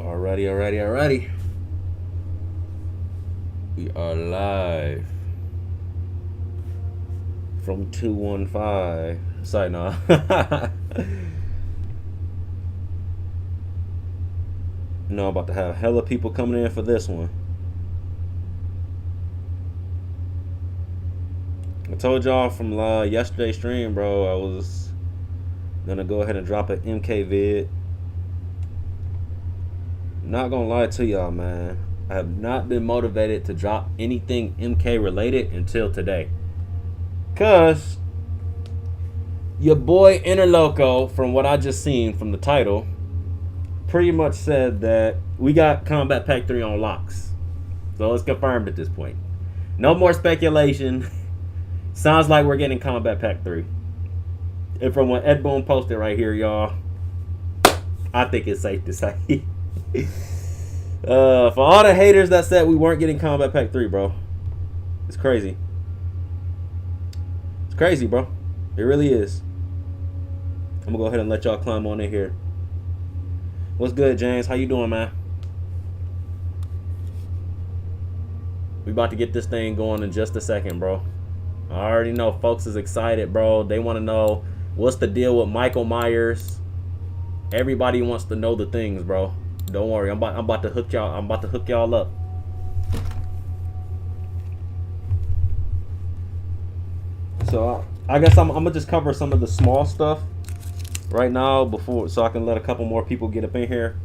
Alrighty. We are live from 215. Sorry, no. No, I'm about to have hella people coming in for this one. I told y'all from yesterday's stream, bro, I was gonna go ahead and drop an MK vid. Not gonna lie to y'all, man. I have not been motivated to drop anything MK related until today. Cause your boy Interloco, from what I just seen from the title, pretty much said that we got Combat Pack 3 on locks. So it's confirmed at this point. No more speculation. Sounds like we're getting Combat Pack 3. And from what Ed Boon posted right here, y'all, I think it's safe to say. For all the haters that said we weren't getting Combat Pack 3, bro. It's crazy. It's crazy, bro. It really is. I'm gonna go ahead and let y'all climb on in here. What's good, James? How you doing, man? We about to get this thing going in just a second, bro. I already know folks is excited, bro. They want to know what's the deal with Michael Myers. Everybody wants to know the things, bro. Don't worry, I'm about to hook y'all. I'm about to hook y'all up. So I guess I'm gonna just cover some of the small stuff right now before, so I can let a couple more people get up in here.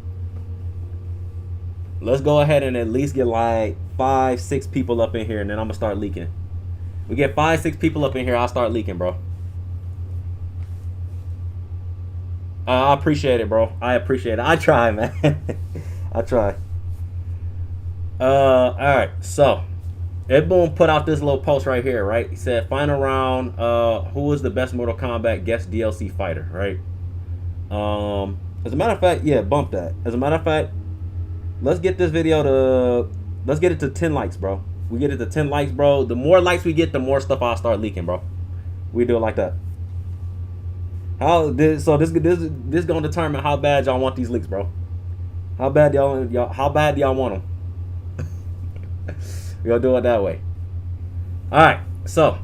Let's go ahead and at least get like 5-6 people up in here, and then I'm gonna start leaking. We get 5-6 people up in here, I'll start leaking, bro. I appreciate it, bro. I appreciate it. I try, man. I try. All right. So, Ed Boon put out this little post right here, right? He said, final round, who is the best Mortal Kombat guest DLC fighter, right? As a matter of fact, yeah, bump that. As a matter of fact, let's get this video to, let's get it to 10 likes, bro. We get it to 10 likes, bro. The more likes we get, the more stuff I'll start leaking, bro. We do it like that. This gonna determine how bad y'all want these leaks, bro. How bad do y'all want them? We'll do it that way. All right. So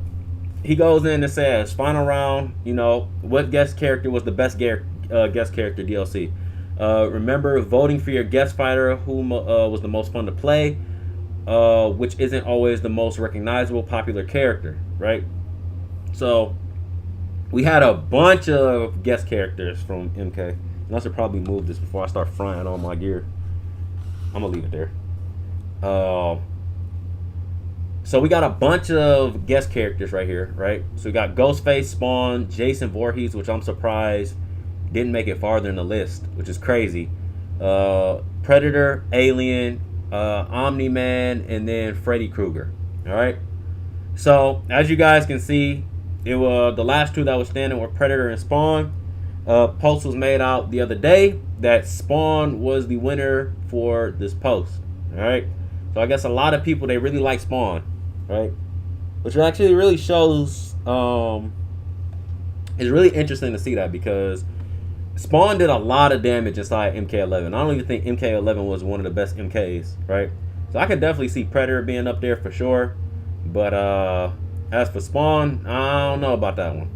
he goes in and says, final round. You know, what guest character was the best guest character DLC? Remember voting for your guest fighter who was the most fun to play, which isn't always the most recognizable popular character, right? So we had a bunch of guest characters from MK. And I should probably move this before I start frying all my gear. I'm gonna leave it there. So we got a bunch of guest characters right here, right? So we got Ghostface, Spawn, Jason Voorhees, which I'm surprised didn't make it farther in the list, which is crazy. Predator, Alien, Omni-Man, and then Freddy Krueger. All right. So as you guys can see, it was the last two that was standing were Predator and Spawn. Post was made out the other day that Spawn was the winner for this post. All right. So I guess a lot of people, they really like Spawn, right? Which actually really shows, it's really interesting to see that because Spawn did a lot of damage inside MK11. I don't even think MK11 was one of the best MKs, right? So I could definitely see Predator being up there for sure. But as for Spawn, I don't know about that one.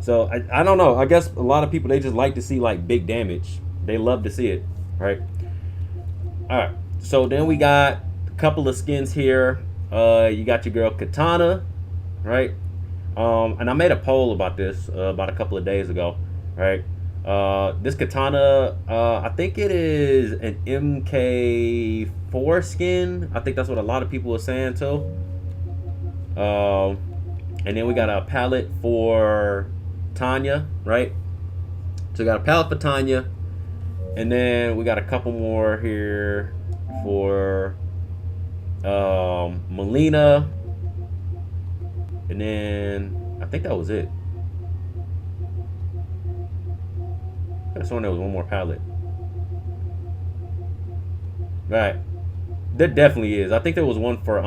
So I don't know. I guess a lot of people, they just like to see like big damage. They love to see it, right? All right. So then we got a couple of skins here. You got your girl Katana, right? And I made a poll about this about a couple of days ago, right? This Katana, I think it is an MK4 skin. I think that's what a lot of people are saying too. And then we got a palette for Tanya, right? So we got a palette for Tanya, and then we got a couple more here for Melina, and then I think that was it. I just there was one more palette. Right, there definitely is. I think there was one for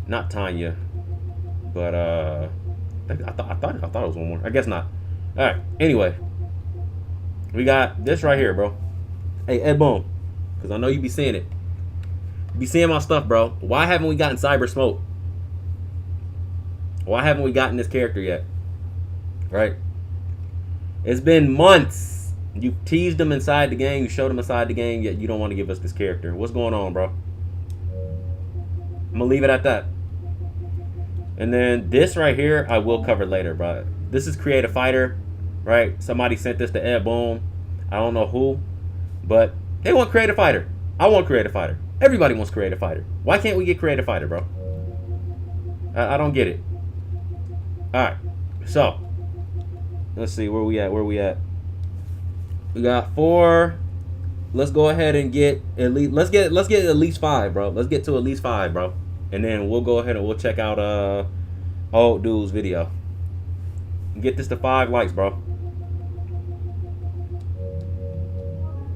not Tanya, but I thought it was one more. I guess not. All right. Anyway, We got this right here, bro. Hey, Ed Boom, because I know you be seeing it. You be seeing my stuff, bro. Why haven't we gotten Cyber Smoke? Why haven't we gotten this character yet? Right? It's been months. You teased him inside the game. You showed him inside the game, yet you don't want to give us this character. What's going on, bro? I'm going to leave it at that. And then this right here, I will cover later, bro. This is Create a Fighter, right? Somebody sent this to Ed Boom. I don't know who, but they want Create a Fighter. I want Create a Fighter. Everybody wants Create a Fighter. Why can't we get Create a Fighter, bro? I don't get it. All right, so let's see where we at. We got 4. Let's go ahead and get at least. Let's get at least 5, bro. Let's get to at least 5, bro. And then we'll go ahead and we'll check out old dude's video. Get this to 5 likes, bro.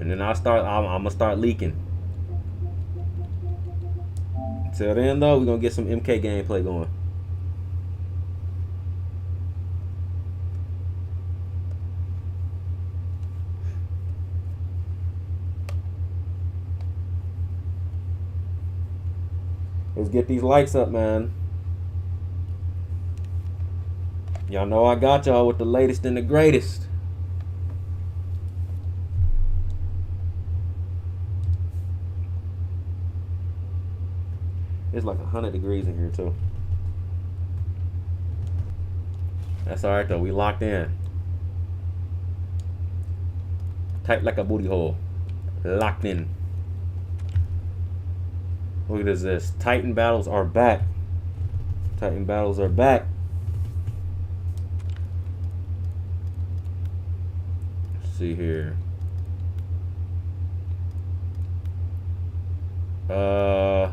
And then I'm gonna start leaking. Till then though, we're gonna get some MK gameplay going. Let's get these likes up, man. Y'all know I got y'all with the latest and the greatest. It's like 100 degrees in here too. That's alright though, we locked in. Tight like a booty hole. Locked in. Look at this. Titan battles are back. Titan battles are back. Let's see here.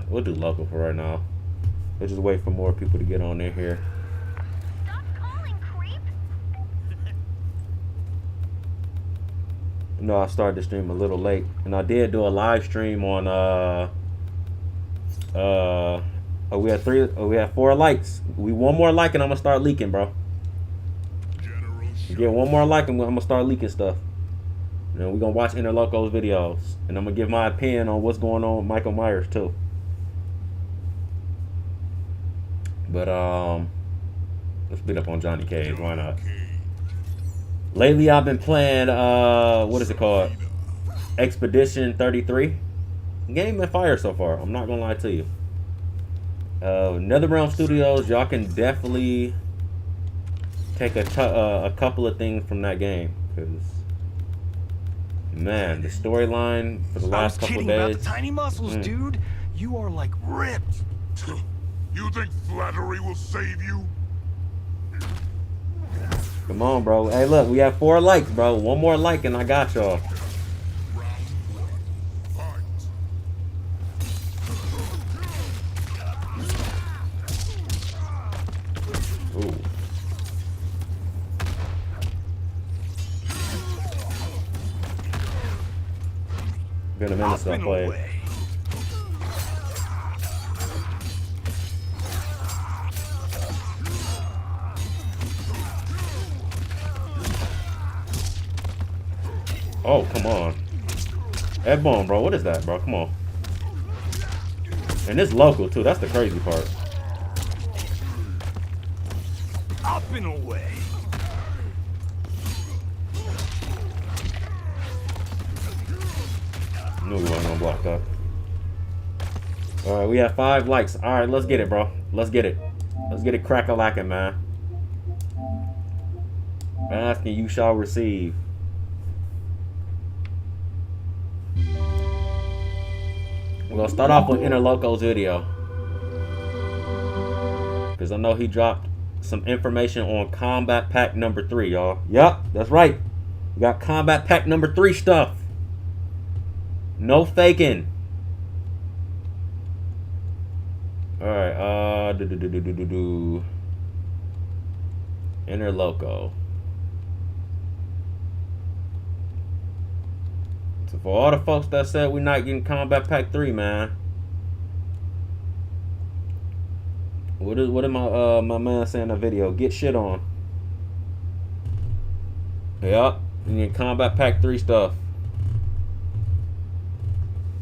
We'll do local for right now. We'll just wait for more people to get on in here. Stop calling, creep. No, I started the stream a little late, and I did do a live stream on we had 3. We had 4 likes. We one more like, and I'm gonna start leaking, bro. Get one more like, and I'm gonna start leaking stuff. And we're gonna watch Interloco's videos, and I'm gonna give my opinion on what's going on with Michael Myers too. But let's beat up on Johnny Cage. Why not? Lately, I've been playing what is it called? Expedition 33. Game been fire so far. I'm not gonna lie to you. NetherRealm Studios, y'all can definitely take a couple of things from that game, because man, the storyline for the last couple of days. About the tiny muscles, dude. You are like ripped. You think flattery will save you? Come on, bro. Hey, look, we have 4 likes, bro. One more like, and I got y'all. Ooh. Been a minute since I played. Oh, come on. Ed Boom, bro. What is that, bro? Come on. And it's local, too. That's the crazy part. Up and away. Knew we weren't gonna block that. Alright, we have 5 likes. Alright, let's get it, bro. Let's get it. Let's get it crack-a-lacking, man. Ask and you shall receive. We're gonna start off with Interloco's video, because I know he dropped some information on Combat Pack number 3, y'all. Yup, that's right. We got Combat Pack number 3 stuff. No faking. Alright, Interloco. So for all the folks that said we're not getting Combat Pack 3, man. What did my man say in the video? Get shit on. Yep. And then Combat Pack 3 stuff.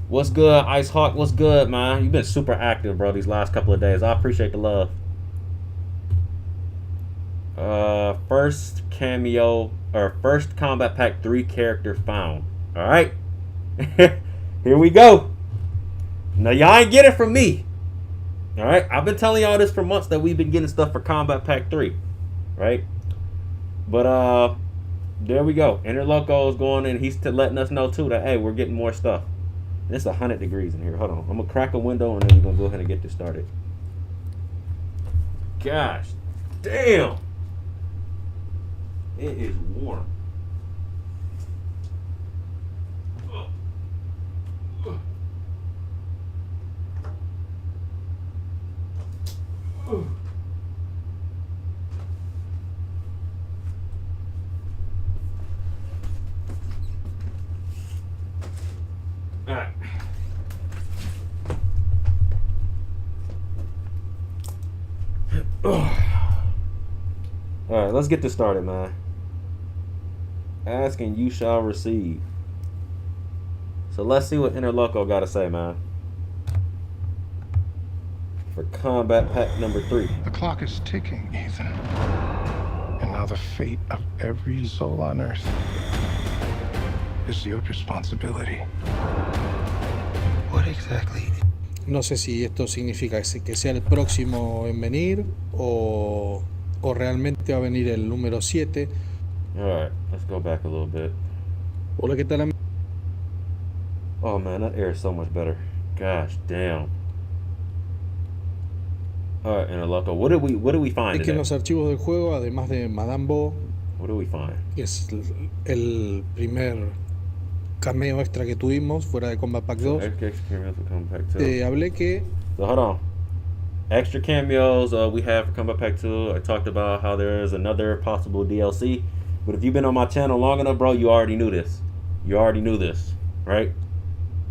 What's good, Ice Hawk? What's good, man? You've been super active, bro, these last couple of days. I appreciate the love. First cameo, or first Combat Pack 3 character found. Alright. Here we go. Now, y'all ain't get it from me. Alright. I've been telling y'all this for months that we've been getting stuff for Combat Pack 3. Right? But, there we go. Interloco is going in. He's letting us know, too, that, hey, we're getting more stuff. It's 100 degrees in here. Hold on. I'm going to crack a window, and then we're going to go ahead and get this started. Gosh. Damn. It is warm. Alright. Alright, let's get this started, man. Ask and you shall receive. So let's see what Interloco got to say, man. For Combat Pack number 3. The clock is ticking, Ethan. And now the fate of every soul on Earth is your responsibility. What exactly? No sé si esto significa que sea el próximo en venir o realmente va a venir el número 7. Alright, let's go back a little bit. Hola, ¿qué tal? Oh man, that air is so much better. Gosh damn. Alright, Interloco, what did we find Es que today? en los archivos del juego, además de Madame Bo, What did we find? que es el primer cameo extra que tuvimos fuera de Combat Pack 2, Extra cameos for Combat Pack 2. hablé que So hold on. Extra cameos we have for Combat Pack 2. I talked about how there is another possible DLC. But if you've been on my channel long enough, bro, you already knew this. You already knew this, right?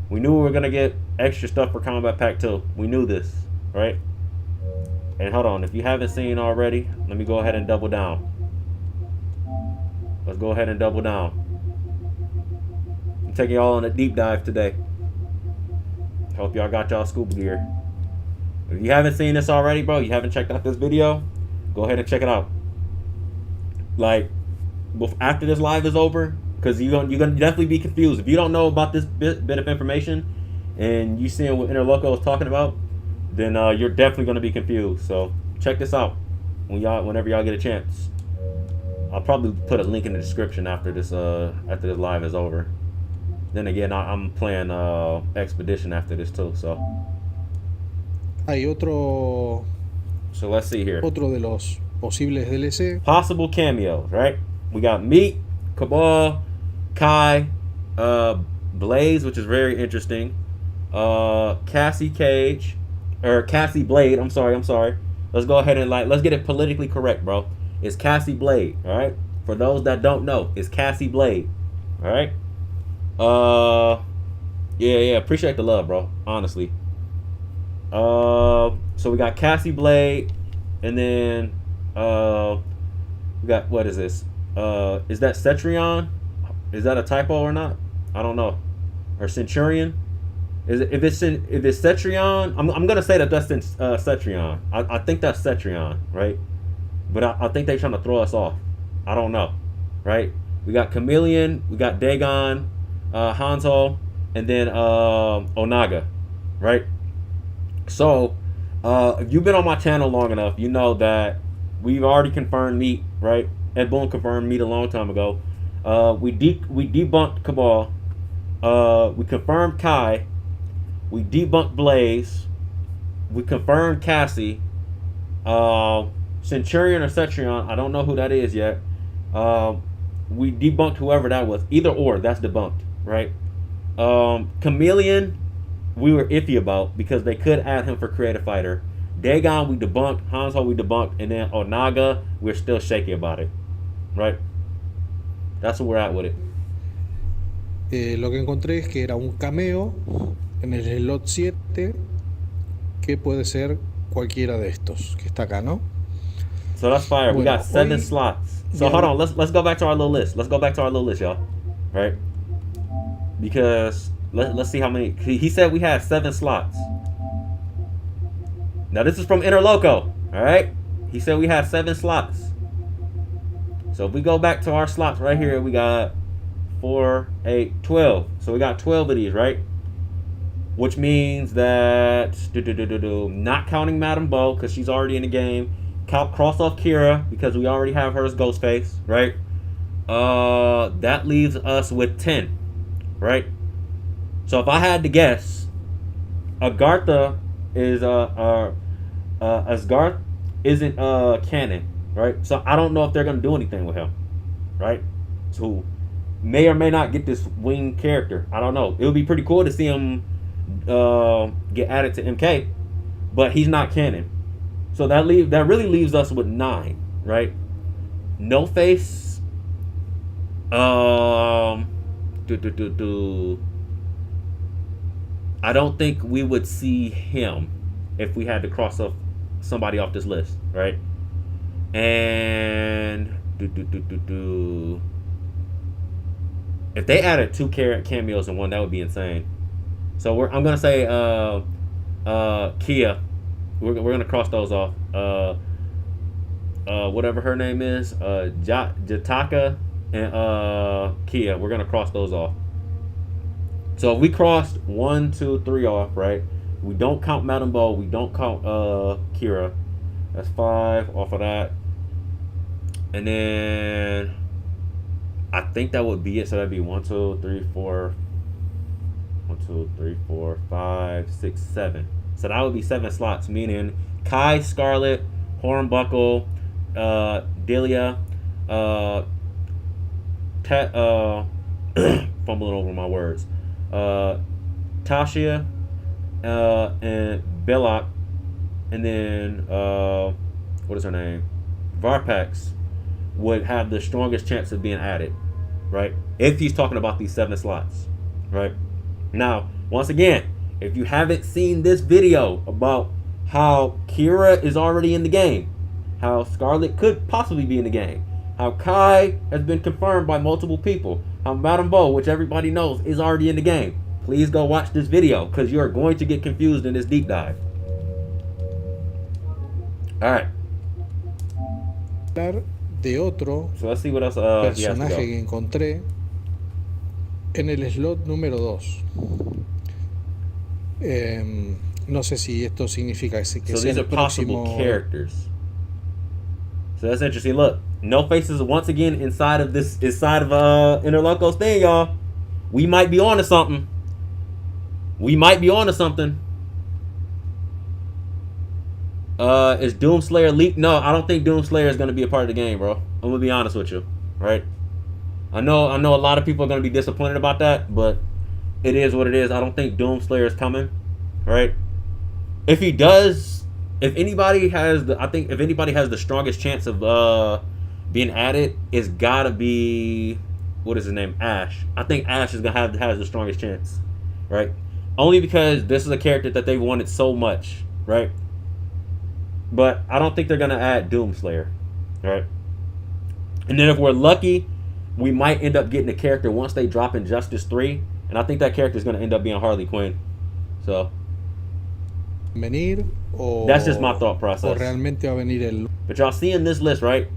We knew we were going to get extra stuff for Combat Pack 2. We knew this, right? And hold on. If you haven't seen already, let me go ahead and double down. Let's go ahead and double down. I'm taking y'all on a deep dive today. Hope y'all got y'all scuba gear. If you haven't seen this already, bro, you haven't checked out this video, go ahead and check it out. Like, after this live is over, because you're gonna definitely be confused. If you don't know about this bit of information and you seeing what Interloco is talking about, then you're definitely gonna be confused. So check this out whenever y'all get a chance. I'll probably put a link in the description after this live is over. Then again, I'm playing Expedition after this too. So hay let's see here. otro de los posibles DLC. Possible cameos, right? We got Meat, Cabal, Kai, Blaze, which is very interesting. Cassie Blade. I'm sorry. Let's go ahead and let's get it politically correct, bro. It's Cassie Blade, all right? For those that don't know, it's Cassie Blade, all right? Yeah. Appreciate the love, bro. Honestly. So we got Cassie Blade, and then we got, what is this? Is that Cetrion? Is that a typo or not? I don't know. Or Centurion? If it's Cetrion, I'm gonna say that's Cetrion. I think that's Cetrion, right? But I think they're trying to throw us off. I don't know, right? We got Chameleon, we got Dagon, Hanzo, and then Onaga, right? So if you've been on my channel long enough, you know that we've already confirmed Meat, right? Ed Boon confirmed Meat a long time ago. We debunked Cabal. We confirmed Kai. We debunked Blaze. We confirmed Cassie. Centurion or Cetrion, I don't know who that is yet. We debunked whoever that was. Either or, that's debunked, right? Chameleon, we were iffy about because they could add him for Creative Fighter. Dagon, we debunked. Hanzo, we debunked. And then Onaga, we're still shaky about it, right? That's where we're at with it. Lo que encontré es que era un cameo en el slot 7 que puede ser cualquiera de estos que está acá, ¿no? So that's fire. We Bueno, got 7 hoy slots. So ya- hold on, let's go back to our little list. Let's go back to our little list, y'all. Right? Because let's see how many. He said we had 7 slots. Now this is from Interloco. All right? He said we had 7 slots. So if we go back to our slots right here, we got 4, 8, 12. So we got 12 of these, right? Which means that not counting Madame Bo because she's already in the game. Cross off Kira because we already have her as Ghostface, right? That leaves us with 10, right? So if I had to guess, Agartha is Asgarth isn't canon, right? So I don't know if they're gonna do anything with him, right? So may or may not get this winged character. I don't know. It would be pretty cool to see him get added to MK, but he's not canon. So that really leaves us with 9, right? No Face. I don't think we would see him if we had to cross off somebody off this list, right? And if they added 2 cameos in one, that would be insane. So I'm gonna say Kia. We're gonna cross those off. Whatever her name is, Jataka and Kia. We're gonna cross those off. So if we crossed 1, 2, 3 off, right? We don't count Madame Bo. We don't count Kira. That's 5 off of that. And then I think that would be it. So that'd be 1, 2, 3, 4. 1, 2, 3, 4, 5, 6, 7. So that would be 7 slots, meaning Kai, Scarlet, Hornbuckle, Delia, fumbling over my words, Tasha, and Belloc, and then what is her name? Varpax would have the strongest chance of being added, right? If he's talking about these 7 slots, right? Now, once again, if you haven't seen this video about how Kira is already in the game, how Scarlet could possibly be in the game, how Kai has been confirmed by multiple people, how Madame Bo, which everybody knows, is already in the game, please go watch this video because you are going to get confused in this deep dive. Alright. De otro So let's see what else he has to personaje go. que encontré en el slot número 2. No sé si esto significa que So sea these are el possible próximo. characters. So that's interesting. Look, No Face is once again inside of Interloco's thing, y'all. We might be on to something. We might be on to something. Is Doomslayer leaked? No, I don't think Doomslayer is gonna be a part of the game, bro. I'm gonna be honest with you, right? I know a lot of people are gonna be disappointed about that, but it is what it is. I don't think Doomslayer is coming, right? If he does, if anybody has the strongest chance of being added, it's gotta be, what is his name? Ash. I think Ash is gonna has the strongest chance, right? Only because this is a character that they've wanted so much, right? But I don't think they're gonna add Doomslayer, right? And then if we're lucky, we might end up getting a character once they drop Injustice 3, and I think that character is gonna end up being Harley Quinn. So Venir o, that's just my thought o process. realmente va a venir el. But y'all seeing this list, right?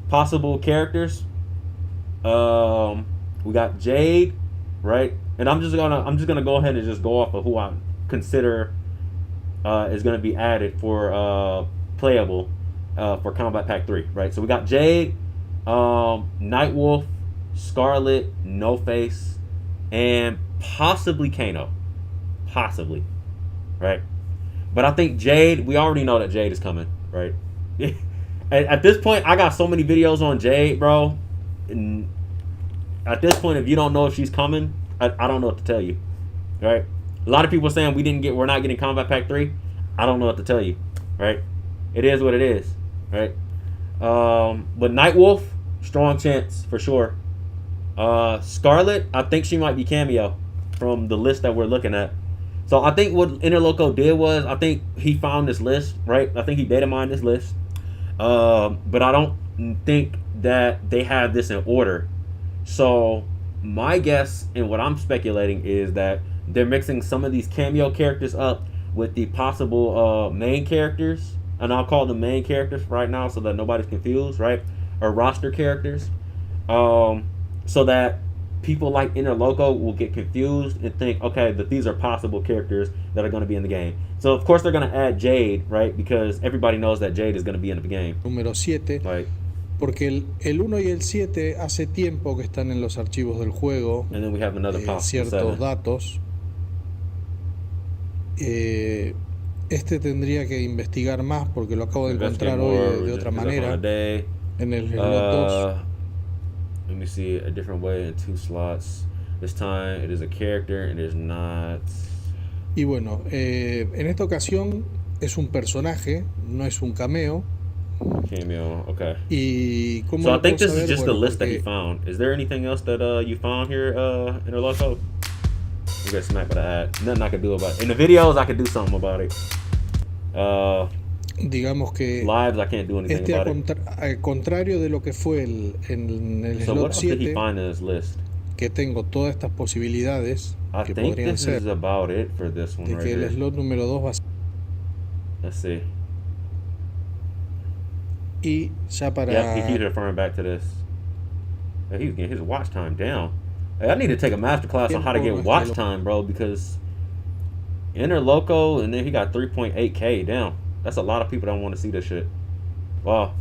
Possible characters. We got Jade, right? And I'm just gonna go ahead and just go off of who I consider is gonna be added for playable for Combat Pack 3, right? So we got Jade, Nightwolf, Scarlet, No Face, and possibly Kano. Possibly. Right? But I think Jade, we already know that Jade is coming, right? At this point, I got so many videos on Jade, bro. And at this point, if you don't know if she's coming, I don't know what to tell you. Right? A lot of people are saying we're not getting Combat Pack 3. I don't know what to tell you. Right? It is what it is. Right? But Nightwolf, strong chance for sure. Scarlet, I think she might be cameo from the list that we're looking at. So I think what Interloco did was, I think he found this list, right? I think he data mined this list. But I don't think that they have this in order. So my guess and what I'm speculating is that they're mixing some of these cameo characters up with the possible main characters, and I'll call them main characters right now so that nobody's confused, right? Or roster characters, so that people like Inner Loco will get confused and think, okay, that these are possible characters that are going to be in the game. So of course they're going to add Jade, right? Because everybody knows that Jade is going to be in the game. Número 7. Like, Porque el 1 y el 7 hace tiempo que están en los archivos del juego, and then we have another possible ciertos 7. datos. Este tendría que investigar más porque lo acabo de encontrar hoy de otra manera en el slot 2. Let me see, a different way in 2 slots. This time it is a character and it is not. Y bueno, en esta ocasión es un personaje, no es un cameo. Cameo, okay. Y como So I think this is just the list that he found. Is there anything else that you found here, Inner Loco? We got smacked by the ad. Nothing I can do about it. In the videos, I can do something about it. Digamos que Lives, I can't do anything about it. Al contrario de lo que fue en el So slot what else did he 7, find in this list? que tengo todas estas posibilidades I que think podrían this ser is about it for this one de right que el here. slot número 2 va a ser. Let's see. Y ya para Yeah, he keeps referring back to this. Yeah, he's getting his watch time down. Hey, I need to take a master class on how to get watch time, bro, because Inner Loco, and then he got 3.8K. Damn, that's a lot of people that want to see this shit. Wow.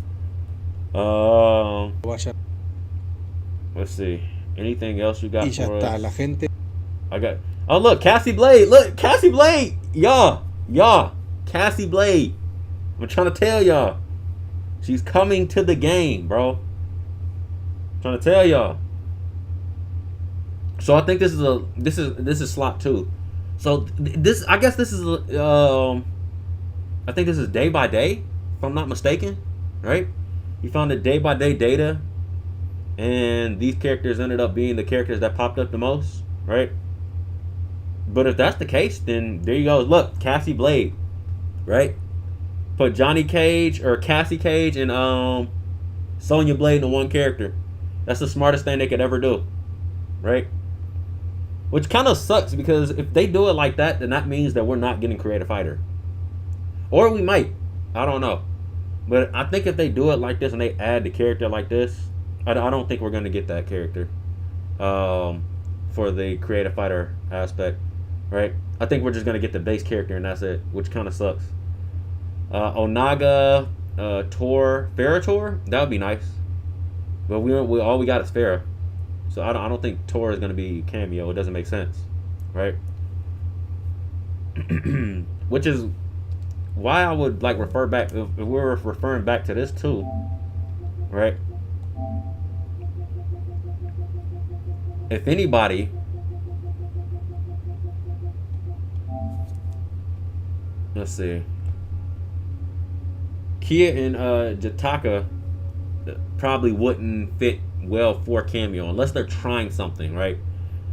vaya. Let's see. Anything else you got Y ya for está, us? la gente. I got. Oh look, Cassie Blade. Look, Cassie Blade. Y'all, Cassie Blade. I'm trying to tell y'all, she's coming to the game, bro. I'm trying to tell y'all. So I think this is slot 2. So this, I guess this is I think this is day by day, if I'm not mistaken, right? You found the day by day data, and these characters ended up being the characters that popped up the most, right? But if that's the case, then there you go. Look, Cassie Blade, right? Put Johnny Cage or Cassie Cage and Sonya Blade in one character. That's the smartest thing they could ever do, right? Which kind of sucks, because if they do it like that, then that means that we're not getting Creative Fighter. Or we might. I don't know. But I think if they do it like this and they add the character like this, I don't think we're going to get that character for the Creative Fighter aspect, right? I think we're just going to get the base character and that's it, which kind of sucks. Onaga, Tor, Ferrator, that would be nice. But we all we got is Farah. So I don't think Tor is going to be cameo. It doesn't make sense, right? Which is why I would like refer back, if we were referring back to this too, right? If anybody let's see, Kia and Jataka probably wouldn't fit well for cameo unless they're trying something, right?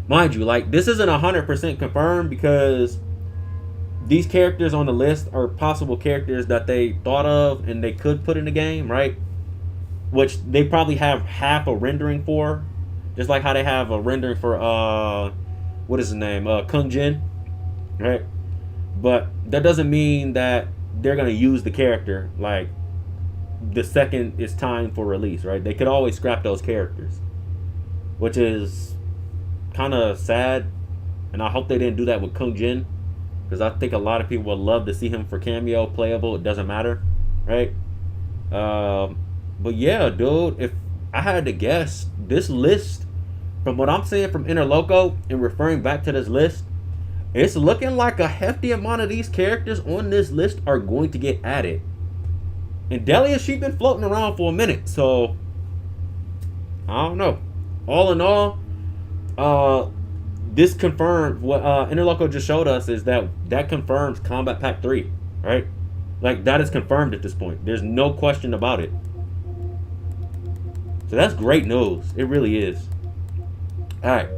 Mind you, like, this isn't 100% confirmed, because these characters on the list are possible characters that they thought of and they could put in the game, right? Which they probably have half a rendering for, just like how they have a rendering for what is his name, Kung Jin, right? But that doesn't mean that they're gonna use the character like the second it's time for release, right? They could always scrap those characters, which is kind of sad, and I hope they didn't do that with Kung Jin, because I think a lot of people would love to see him for cameo, playable. It doesn't matter, right? But yeah, dude, if I had to guess, this list, from what I'm seeing from Inner Loco and referring back to this list, it's looking like a hefty amount of these characters on this list are going to get added. And Delia, she's been floating around for a minute, so I don't know. All in all, this confirmed what Inner Loco just showed us, is that confirms Combat Pack 3, right? Like, that is confirmed at this point. There's no question about it. So that's great news. It really is. All right.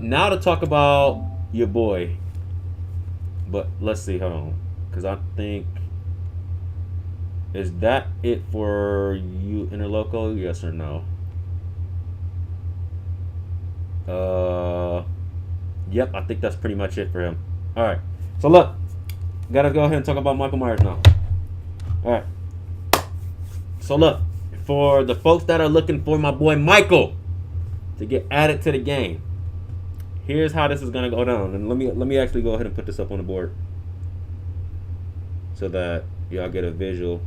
Now to talk about your boy. But let's see, hold on, because I think Is that it for you, Interloco? Yes or no? Yep, I think that's pretty much it for him. Alright. So look, gotta go ahead and talk about Michael Myers now. Alright. So look, for the folks that are looking for my boy Michael to get added to the game, here's how this is gonna go down. And let me actually go ahead and put this up on the board so that y'all get a visual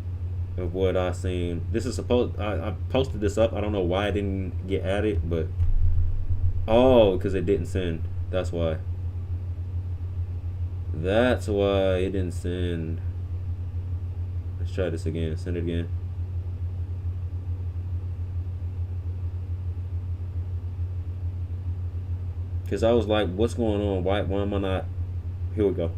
of what I seen. This is supposed I posted this up. I don't know why I didn't get added, but because it didn't send. That's why. That's why it didn't send. Let's try this again. Send it again. Because I was like, what's going on? Why am I not? Here we go.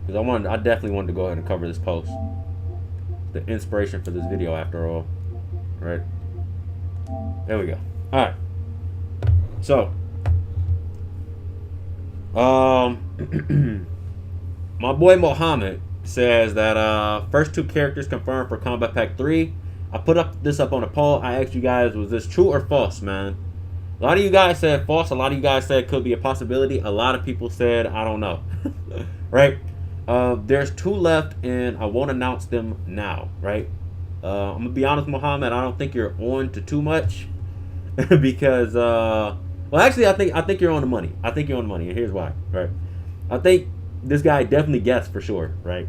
Because I definitely wanted to go ahead and cover this post. The inspiration for this video, after all. Right? There we go. Alright. So. My boy Mohammed says that first 2 characters confirmed for Combat Pack 3. I put this up on a poll. I asked you guys, was this true or false, man? A lot of you guys said false. A lot of you guys said could be a possibility. A lot of people said, I don't know. Right? There's 2 left, and I won't announce them now, right? I'm gonna be honest, Mohammed. I don't think you're on to too much because, well, actually, I think you're on the money. I think you're on the money, and here's why, right? I think this guy definitely guessed for sure, right?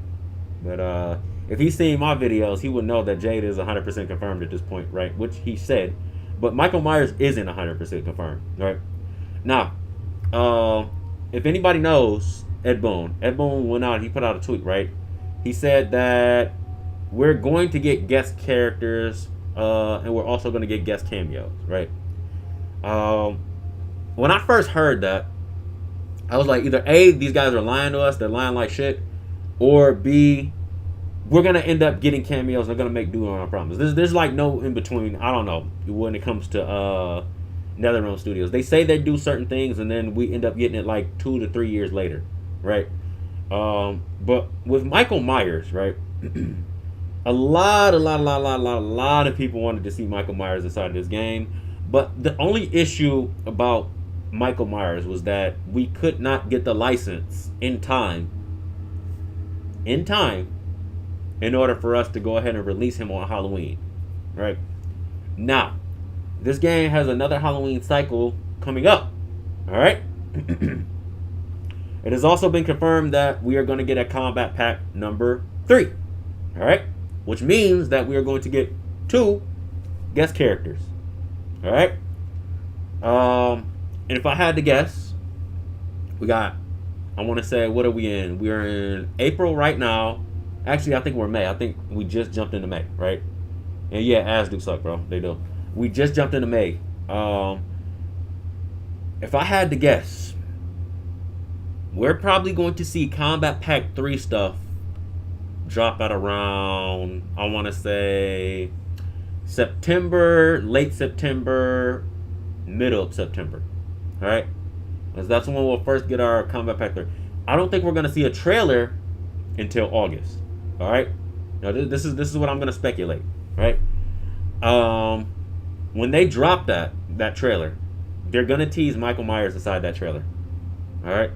But if he's seen my videos, he would know that Jade is 100% confirmed at this point, right? Which he said, but Michael Myers isn't 100% confirmed, right? Now, if anybody knows Ed Boon went out. He put out a tweet, right? He said that we're going to get guest characters, and we're also going to get guest cameos, right? When I first heard that, I was like, either A, these guys are lying to us, they're lying like shit, or B, we're going to end up getting cameos, they're going to make do on our promise. There's like no in between. I don't know when it comes to NetherRealm Studios. They say they do certain things, and then we end up getting it like 2 to 3 years later, right? But with Michael Myers, right? A lot of people wanted to see Michael Myers inside this game, but the only issue about Michael Myers was that we could not get the license in time in order for us to go ahead and release him on Halloween, right? Now, this game has another Halloween cycle coming up, all right? It has also been confirmed that we are going to get a Combat Pack number 3, all right? Which means that we are going to get 2 guest characters, all right? And if I had to guess, we got, I want to say, what are we in? We are in April right now. Actually, I think we're May. I think we just jumped into May, right? And yeah, ads do suck, bro. They do. We just jumped into May. If I had to guess, we're probably going to see Combat Pack 3 stuff drop at around, I want to say, September, late September, middle of September. All right? Because that's when we'll first get our Combat Pack 3. I don't think we're going to see a trailer until August. All right? Now, this is what I'm going to speculate. Right? When they drop that trailer, they're going to tease Michael Myers inside that trailer. All right?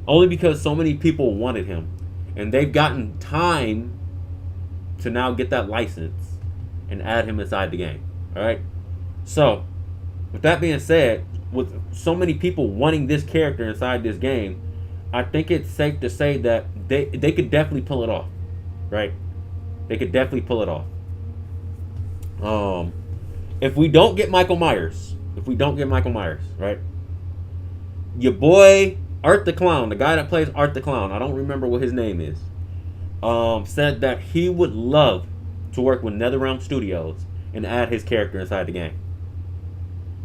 Only because so many people wanted him. And they've gotten time to now get that license and add him inside the game. All right? So, with that being said, with so many people wanting this character inside this game, I think it's safe to say that they could definitely pull it off. Right? They could definitely pull it off. If we don't get Michael Myers, right? Your boy Art the Clown, the guy that plays Art the Clown, I don't remember what his name is, said that he would love to work with NetherRealm Studios and add his character inside the game.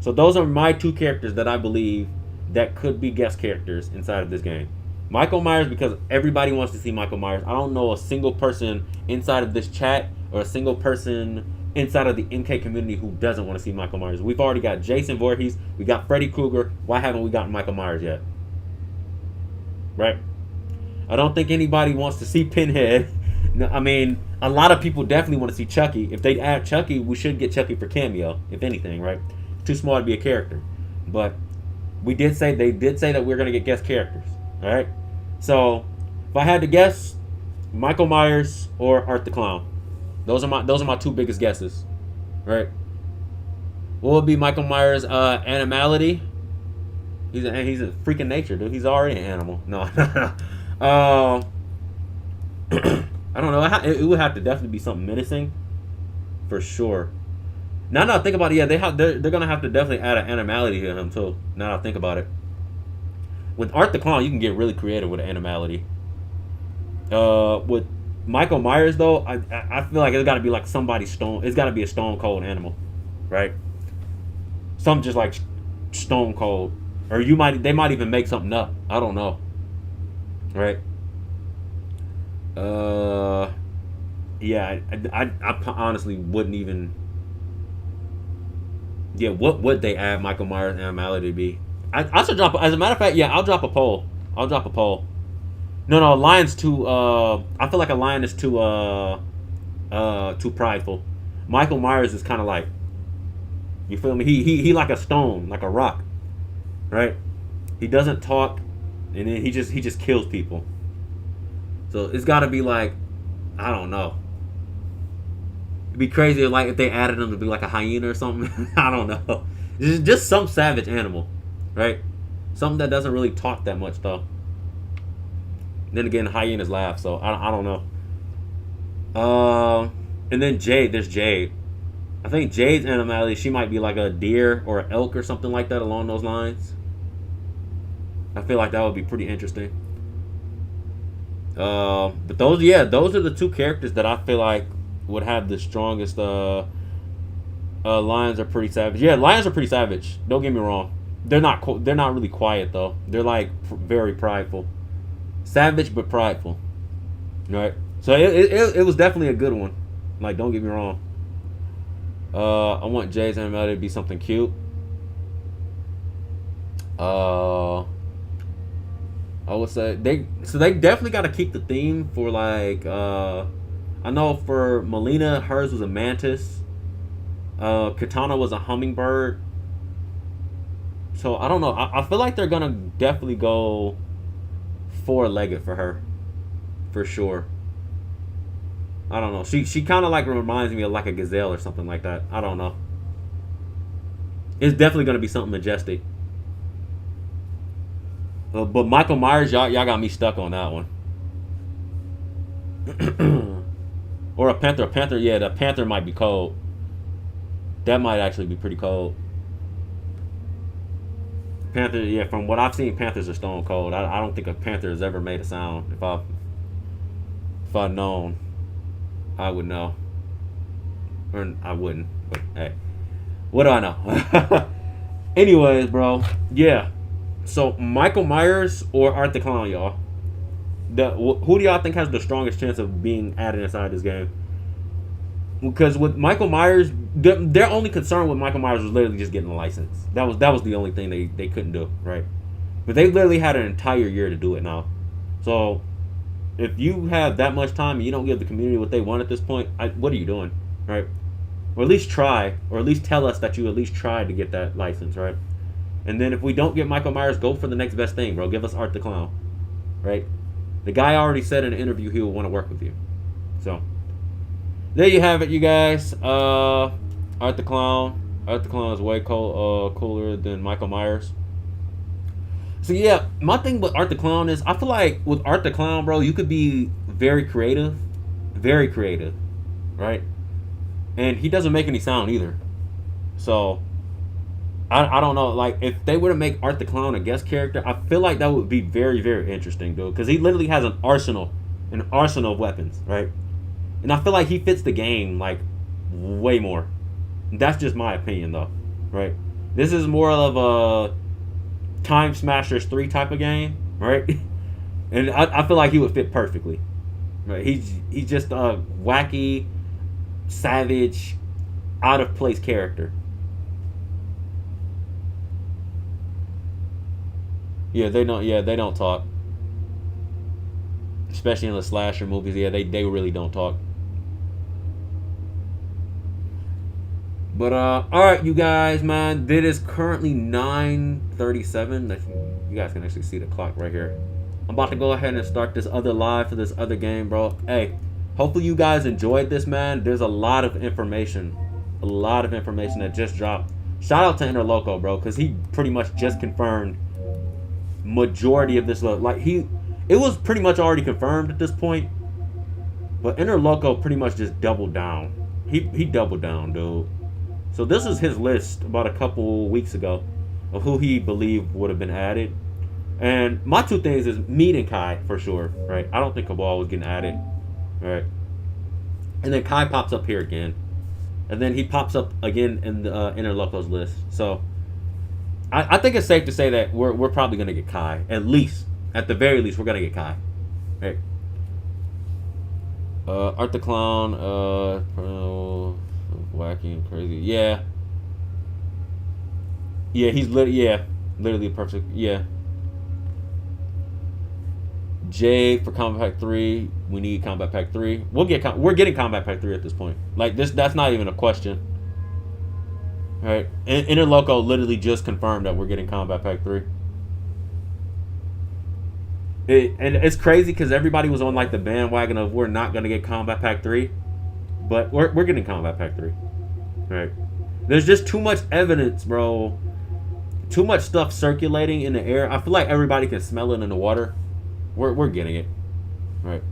So those are my 2 characters that I believe that could be guest characters inside of this game. Michael Myers, because everybody wants to see Michael Myers. I don't know a single person inside of this chat or a single person inside of the MK community who doesn't want to see Michael Myers. We've already got Jason Voorhees. We got Freddy Krueger. Why haven't we gotten Michael Myers yet? Right? I don't think anybody wants to see Pinhead. No, I mean, a lot of people definitely want to see Chucky. If they add Chucky, we should get Chucky for cameo, if anything, right? Too small to be a character. But they did say that we're gonna get guest characters. All right. So if I had to guess, Michael Myers or Art the Clown. Those are my two biggest guesses. Right. What would be Michael Myers' animality? He's a freaking nature, dude. He's already an animal. No. I don't know. It would have to definitely be something menacing, for sure. Now that I think about it, yeah, they're gonna have to definitely add an animality to him too. Now that I think about it, with Art the Clown, you can get really creative with animality. With Michael Myers though, I feel like it's got to be like somebody stone. It's got to be a stone cold animal, right? Something just like stone cold, or they might even make something up. I don't know, right? Yeah, I honestly wouldn't even. Yeah, what would they add Michael Myers' animality to be? I should drop. As a matter of fact, yeah, I'll drop a poll. No, a lion's too. I feel like a lion is too prideful. Michael Myers is kind of like. You feel me? He like a stone, like a rock, right? He doesn't talk, and then he just kills people. So it's got to be like, I don't know. It'd be crazy if they added him to be like a hyena or something. I don't know. Just some savage animal, right? Something that doesn't really talk that much though. Then again, hyenas laugh, so I don't know. And then Jade, there's Jade. I think Jade's animality, she might be like a deer or an elk or something like that along those lines. I feel like that would be pretty interesting. But those are the two characters that I feel like would have the strongest. Lions are pretty savage. Yeah, lions are pretty savage. Don't get me wrong. They're not really quiet though. They're like very prideful, savage but prideful. Right. So it was definitely a good one. Like, don't get me wrong. I want Jay's animality to be something cute. I would say they definitely got to keep the theme for like I know for Melina, hers was a mantis. Katana was a hummingbird. So I don't know. I feel like they're gonna definitely go four-legged for her, for sure. I don't know. She kind of like reminds me of like a gazelle or something like that. I don't know. It's definitely gonna be something majestic. But Michael Myers, y'all got me stuck on that one. Or a panther. A panther, yeah, the panther might be cold. That might actually be pretty cold. Panther, yeah, from what I've seen, panthers are stone cold. I don't think a panther has ever made a sound. If I'd known, I would know. Or I wouldn't. But hey, what do I know? Anyways, bro, yeah. So Michael Myers or Art the Clown, y'all? Who do y'all think has the strongest chance of being added inside this game? Because with Michael Myers, their only concern with Michael Myers was literally just getting a license. That was the only thing they couldn't do, right? But they literally had an entire year to do it now. So if you have that much time and you don't give the community what they want at this point, what are you doing, right? Or at least try, or at least tell us that you at least tried to get that license, right? And then if we don't get Michael Myers, go for the next best thing, bro. Give us Art the Clown, right? The guy already said in an interview he would want to work with you. So there you have it, you guys. Art the Clown. Art the Clown is way cooler than Michael Myers. So yeah, my thing with Art the Clown is I feel like with Art the Clown, bro, you could be very creative, right? And he doesn't make any sound either. So I don't know. Like, if they were to make Art the Clown a guest character, I feel like that would be very, very interesting, dude. Because he literally has an arsenal of weapons, right? And I feel like he fits the game, like, way more. That's just my opinion, though, right? This is more of a Time Smashers 3 type of game, right? And I feel like he would fit perfectly, right? He's just a wacky, savage, out of place character. Yeah, they don't talk. especially in the slasher movies. Yeah, they really don't talk. But all right, you guys, man. It is currently 9:37. You guys can actually see the clock right here. I'm about to go ahead and start this other live for this other game, bro. Hey, hopefully you guys enjoyed this, man. There's a lot of information that just dropped. Shout out to Interloco, bro, because he pretty much just confirmed majority of this. Like it was pretty much already confirmed at this point, but Interloco pretty much just doubled down. He doubled down, dude. So this is his list about a couple weeks ago of who he believed would have been added. And my two things is Meat and Kai for sure, right? I don't think Cabal was getting added, right? And then Kai pops up here again, and then he pops up again in the Interloco's list. So I think it's safe to say that we're probably gonna get Kai, at the very least, we're gonna get Kai, right? Art the Clown, wacky and crazy, yeah, he's literally perfect, yeah. Jay for Combat Pack 3. We need Combat Pack 3. We're getting Combat Pack 3 at this point. Like this, that's not even a question. All right, Interloco literally just confirmed that we're getting Combat Pack 3. And it's crazy because everybody was on like the bandwagon of we're not gonna get Combat Pack 3, but we're getting Combat Pack 3. All right, there's just too much evidence, bro. Too much stuff circulating in the air. I feel like everybody can smell it in the water. We're getting it, right?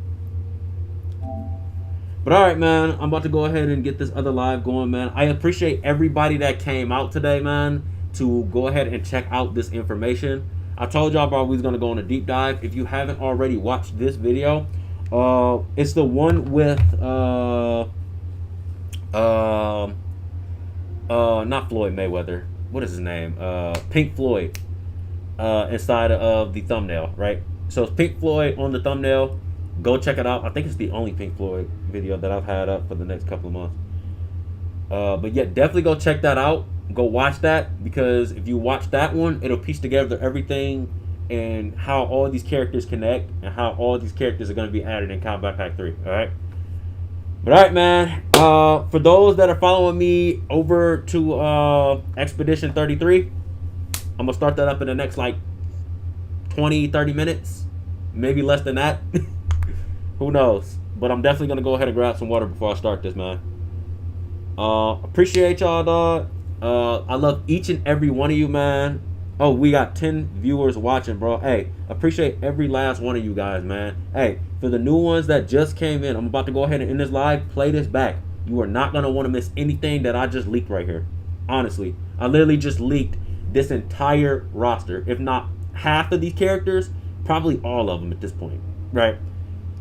But all right, man. I'm about to go ahead and get this other live going, man. I appreciate everybody that came out today, man, to go ahead and check out this information. I told y'all, bro, we was gonna go on a deep dive. If you haven't already watched this video, it's the one with not Floyd Mayweather. What is his name? Pink Floyd. Inside of the thumbnail, right? So it's Pink Floyd on the thumbnail. Go check it out. I think it's the only Pink Floyd video that I've had up for the next couple of months. But yeah, definitely go check that out. Go watch that, because if you watch that one, it'll piece together everything and how all these characters connect and how all these characters are going to be added in Combat Pack 3. All right. But all right, man. For those that are following me over to Expedition 33, I'm gonna start that up in the next like 20-30 minutes, maybe less than that. Who knows? But I'm definitely gonna go ahead and grab some water before I start this, man. Appreciate y'all, dog. I love each and every one of you, man. Oh, we got 10 viewers watching, bro. Hey, appreciate every last one of you guys, man. Hey, for the new ones that just came in, I'm about to go ahead and end this live. Play this back. You are not gonna want to miss anything that I just leaked right here. Honestly, I literally just leaked this entire roster. If not half of these characters, probably all of them at this point, right?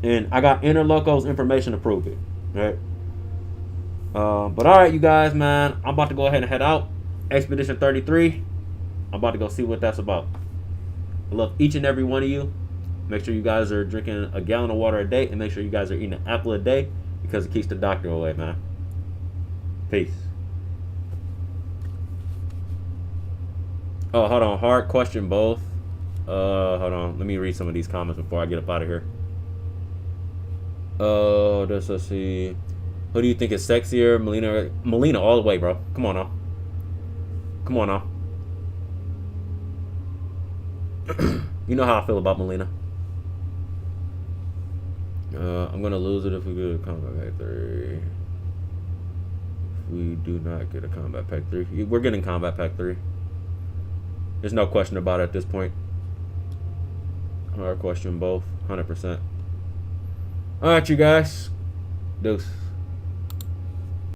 And I got Interloco's information to prove it, right? But all right, you guys, man, I'm about to go ahead and head out. Expedition 33. I'm about to go see what that's about. I love each and every one of you. Make sure you guys are drinking a gallon of water a day, and make sure you guys are eating an apple a day, because it keeps the doctor away, man. Peace. Oh, hold on. Hard question, both. Hold on. Let me read some of these comments before I get up out of here. Let's see. Who do you think is sexier? Melina all the way, bro. Come on now. Come on now. You know how I feel about Melina. I'm gonna lose it if we get a Combat Pack 3. If we do not get a Combat Pack 3. We're getting Combat Pack 3. There's no question about it at this point. Hard question both. 100%. Alright, you guys. Deuce.